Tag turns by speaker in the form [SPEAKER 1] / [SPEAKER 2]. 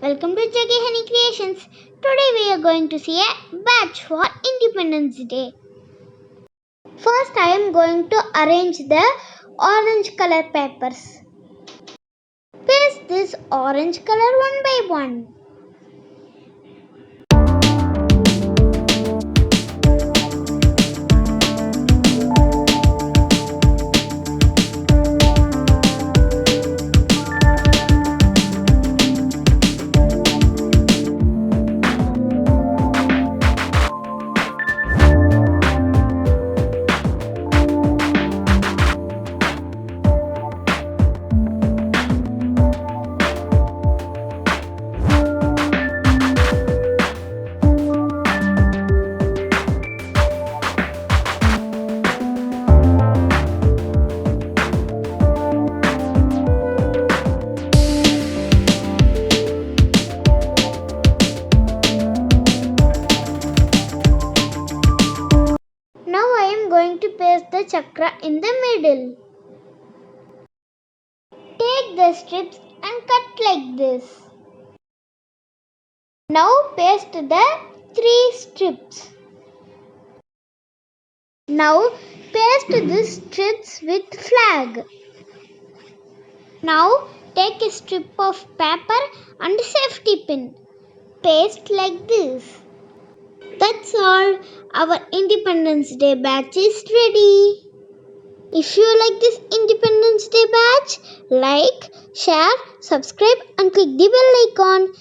[SPEAKER 1] Welcome to Jaggi Honey Creations. Today we are going to see a badge for Independence Day. First I am going to arrange the orange color papers. Paste this orange color one by one. Now I am going to paste the chakra in the middle. Take the strips and cut like this. Now paste the 3 strips. Now paste the strips with flag. Now take a strip of paper and safety pin. Paste like this. That's all. Our Independence Day badge is ready. If you like this Independence Day badge, like, share, subscribe and click the bell icon.